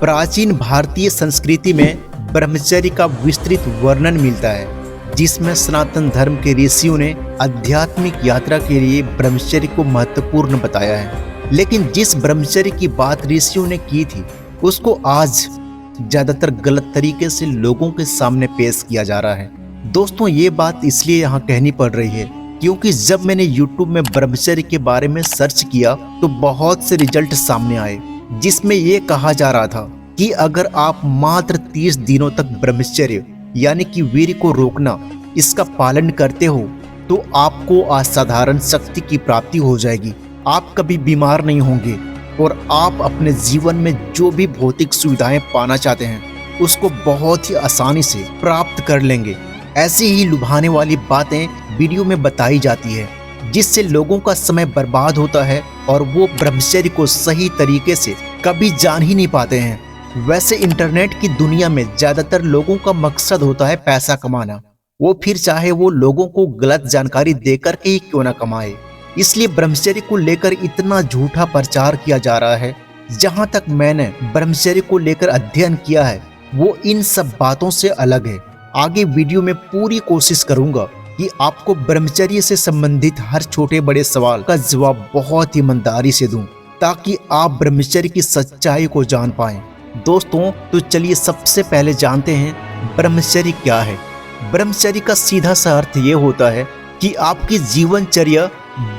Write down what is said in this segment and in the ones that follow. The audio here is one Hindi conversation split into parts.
प्राचीन भारतीय संस्कृति में ब्रह्मचर्य का विस्तृत वर्णन मिलता है, जिसमें सनातन धर्म के ऋषियों ने आध्यात्मिक यात्रा के लिए ब्रह्मचर्य को महत्वपूर्ण बताया है। लेकिन जिस ब्रह्मचर्य की बात ऋषियों ने की थी, उसको आज ज्यादातर गलत तरीके से लोगों के सामने पेश किया जा रहा है। दोस्तों, ये बात इसलिए यहाँ कहनी पड़ रही है क्योंकि जब मैंने YouTube में ब्रह्मचर्य के बारे में सर्च किया तो बहुत से रिजल्ट सामने आए, जिसमें ये कहा जा रहा था कि अगर आप मात्र 30 दिनों तक ब्रह्मचर्य यानी कि वीर्य को रोकना इसका पालन करते हो तो आपको असाधारण शक्ति की प्राप्ति हो जाएगी। आप कभी बीमार नहीं होंगे और आप अपने जीवन में जो भी भौतिक सुविधाएं पाना चाहते हैं उसको बहुत ही आसानी से प्राप्त कर लेंगे। ऐसी ही लुभाने वाली बातें वीडियो में बताई जाती है, जिससे लोगों का समय बर्बाद होता है और वो ब्रह्मचर्य को सही तरीके से कभी जान ही नहीं पाते हैं। वैसे इंटरनेट की दुनिया में ज्यादातर लोगों का मकसद होता है पैसा कमाना, वो फिर चाहे वो लोगों को गलत जानकारी देकर के ही क्यों ना कमाए। इसलिए ब्रह्मचर्य को लेकर इतना झूठा प्रचार किया जा रहा है। जहां तक मैंने ब्रह्मचर्य को लेकर अध्ययन किया है वो इन सब बातों से अलग है। आगे वीडियो में पूरी कोशिश करूंगा कि आपको ब्रह्मचर्य से संबंधित हर छोटे बड़े सवाल का जवाब बहुत ईमानदारी से दूं, ताकि आप ब्रह्मचर्य की सच्चाई को जान पाएं। दोस्तों, तो चलिए सबसे पहले जानते हैं ब्रह्मचर्य क्या है। ब्रह्मचर्य का सीधा सा अर्थ ये होता है कि आपकी जीवनचर्या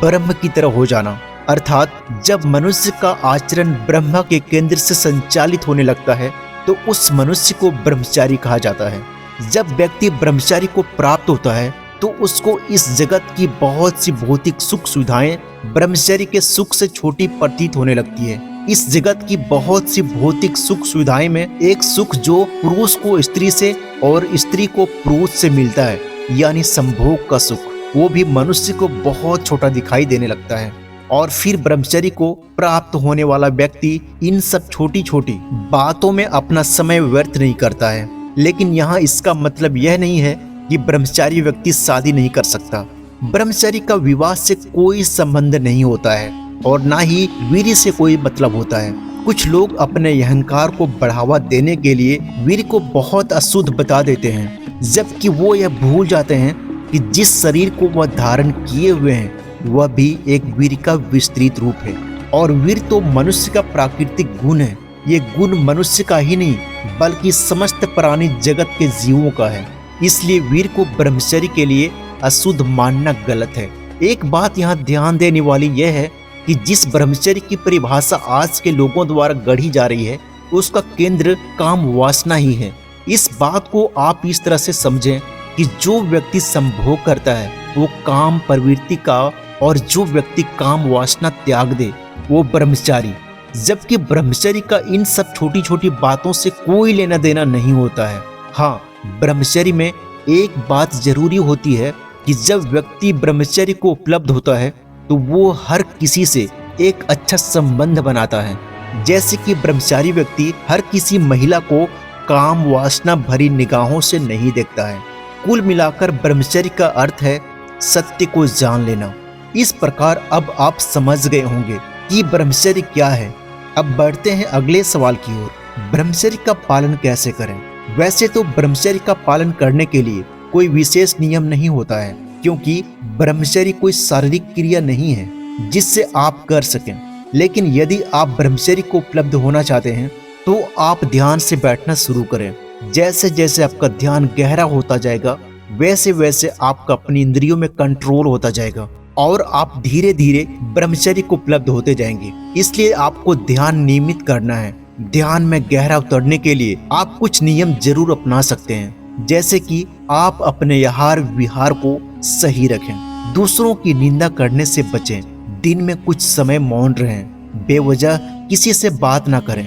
ब्रह्म की तरह हो जाना, अर्थात जब मनुष्य का आचरण ब्रह्म के केंद्र से संचालित होने लगता है तो उस मनुष्य को ब्रह्मचारी कहा जाता है। जब व्यक्ति ब्रह्मचर्य को प्राप्त होता है तो उसको इस जगत की बहुत सी भौतिक सुख सुविधाएं ब्रह्मचर्य के सुख से छोटी प्रतीत होने लगती है। इस जगत की बहुत सी भौतिक सुख सुविधाएं में एक सुख जो पुरुष को स्त्री से और स्त्री को पुरुष से मिलता है, यानी संभोग का सुख, वो भी मनुष्य को बहुत छोटा दिखाई देने लगता है। और फिर ब्रह्मचर्य को प्राप्त होने वाला व्यक्ति इन सब छोटी छोटी बातों में अपना समय व्यर्थ नहीं करता है। लेकिन यहाँ इसका मतलब यह नहीं है कि ब्रह्मचारी व्यक्ति शादी नहीं कर सकता। ब्रह्मचर्य का विवाह से कोई संबंध नहीं होता है और ना ही वीर्य से कोई मतलब होता है। कुछ लोग अपने अहंकार को बढ़ावा देने के लिए वीर्य को बहुत अशुद्ध बता देते हैं, जबकि वो यह भूल जाते हैं कि जिस शरीर को वह धारण किए हुए हैं वह भी एक वीर्य का विस्तृत रूप है। और वीर्य तो मनुष्य का प्राकृतिक गुण है। ये गुण मनुष्य का ही नहीं बल्कि समस्त प्राणी जगत के जीवों का है। इसलिए वीर को ब्रह्मचर्य के लिए अशुद्ध मानना गलत है। एक बात यहाँ ध्यान देने वाली यह है कि जिस ब्रह्मचर्य की परिभाषा आज के लोगों द्वारा गढ़ी जा रही है उसका केंद्र काम वासना ही है। इस बात को आप इस तरह से समझें कि जो व्यक्ति संभोग करता है वो काम प्रवृत्ति का, और जो व्यक्ति काम वासना त्याग दे वो ब्रह्मचारी। जबकि ब्रह्मचर्य का इन सब छोटी छोटी बातों से कोई लेना देना नहीं होता है। हाँ, ब्रह्मचर्य में एक बात जरूरी होती है कि जब व्यक्ति ब्रह्मचर्य को उपलब्ध होता है तो वो हर किसी से एक अच्छा संबंध बनाता है। जैसे कि ब्रह्मचारी व्यक्ति हर किसी महिला को काम वासना भरी निगाहों से नहीं देखता है। कुल मिलाकर ब्रह्मचर्य का अर्थ है सत्य को जान लेना। इस प्रकार अब आप समझ गए होंगे कि ब्रह्मचर्य क्या है। अब बढ़ते हैं अगले सवाल की ओर, ब्रह्मचर्य का पालन कैसे करें। वैसे तो ब्रह्मचर्य का पालन करने के लिए कोई विशेष नियम नहीं होता है, क्योंकि ब्रह्मचर्य कोई शारीरिक क्रिया नहीं है जिससे आप कर सकें। लेकिन यदि आप ब्रह्मचर्य को उपलब्ध होना चाहते हैं तो आप ध्यान से बैठना शुरू करें। जैसे जैसे आपका ध्यान गहरा होता जाएगा वैसे वैसे आपका अपनी इंद्रियों में कंट्रोल होता जाएगा और आप धीरे धीरे ब्रह्मचर्य को उपलब्ध होते जाएंगे। इसलिए आपको ध्यान नियमित करना है। ध्यान में गहरा उतरने के लिए आप कुछ नियम जरूर अपना सकते हैं, जैसे कि आप अपने आहार विहार को सही रखें, दूसरों की निंदा करने से बचें, दिन में कुछ समय मौन रहें, बेवजह किसी से बात ना करें,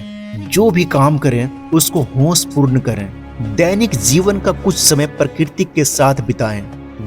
जो भी काम करें उसको होश पूर्ण करें, दैनिक जीवन का कुछ समय प्रकृति के साथ बिताएं,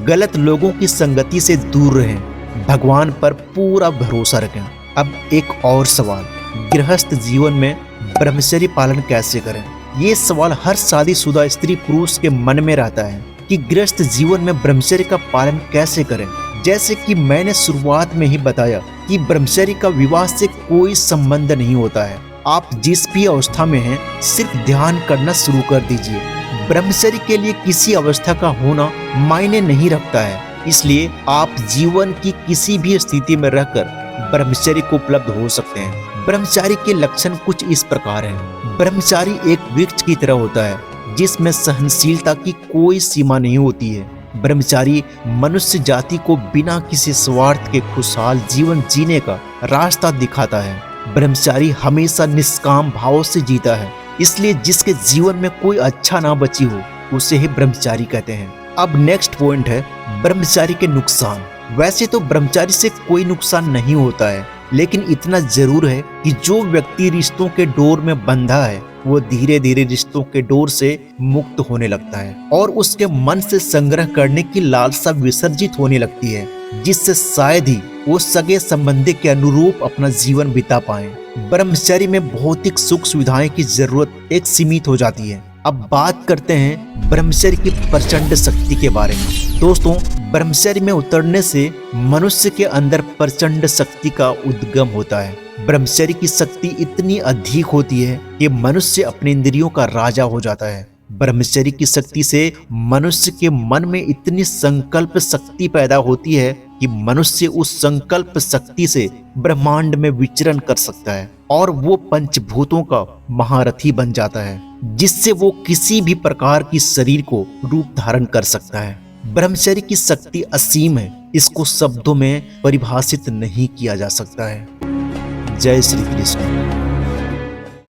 गलत लोगों की संगति से दूर रहें, भगवान पर पूरा भरोसा रखें। अब एक और सवाल, गृहस्थ जीवन में ब्रह्मचर्य पालन कैसे करें। ये सवाल हर शादीशुदा स्त्री पुरुष के मन में रहता है कि गृहस्थ जीवन में ब्रह्मचर्य का पालन कैसे करें। जैसे कि मैंने शुरुआत में ही बताया कि ब्रह्मचर्य का विवाह से कोई संबंध नहीं होता है आप जिस भी अवस्था में हैं, सिर्फ ध्यान करना शुरू कर दीजिए। ब्रह्मचर्य के लिए किसी अवस्था का होना मायने नहीं रखता है, इसलिए आप जीवन की किसी भी स्थिति में रहकर ब्रह्मचर्य को उपलब्ध हो सकते हैं। ब्रह्मचारी के लक्षण कुछ इस प्रकार हैं। ब्रह्मचारी एक वृक्ष की तरह होता है जिसमें सहनशीलता की कोई सीमा नहीं होती है। ब्रह्मचारी मनुष्य जाति को बिना किसी स्वार्थ के खुशहाल जीवन जीने का रास्ता दिखाता है। ब्रह्मचारी हमेशा निष्काम भाव से जीता है, इसलिए जिसके जीवन में कोई अच्छा ना बची हो उसे ही ब्रह्मचारी कहते हैं। अब नेक्स्ट पॉइंट है ब्रह्मचारी के नुकसान। वैसे तो ब्रह्मचारी से कोई नुकसान नहीं होता है, लेकिन इतना जरूर है कि जो व्यक्ति रिश्तों के डोर में बंधा है वो धीरे धीरे रिश्तों के डोर से मुक्त होने लगता है और उसके मन से संग्रह करने की लालसा विसर्जित होने लगती है, जिससे शायद ही वो सगे संबंधी के अनुरूप अपना जीवन बिता पाए। ब्रह्मचर्य में भौतिक सुख सुविधाएं की जरूरत एक सीमित हो जाती है। अब बात करते हैं ब्रह्मचर्य की प्रचंड शक्ति के बारे में। दोस्तों, ब्रह्मचर्य में उतरने से मनुष्य के अंदर प्रचंड शक्ति का उद्गम होता है। ब्रह्मचर्य की शक्ति इतनी अधिक होती है कि मनुष्य अपने इंद्रियों का राजा हो जाता है। ब्रह्मचर्य की शक्ति से मनुष्य के मन में इतनी संकल्प शक्ति पैदा होती है कि मनुष्य उस संकल्प शक्ति से ब्रह्मांड में विचरण कर सकता है और वो पंचभूतों का महारथी बन जाता है, जिससे वो किसी भी प्रकार की शरीर को रूप धारण कर सकता है। ब्रह्मचर्य की शक्ति असीम है, इसको शब्दों में परिभाषित नहीं किया जा सकता है। जय श्री कृष्ण।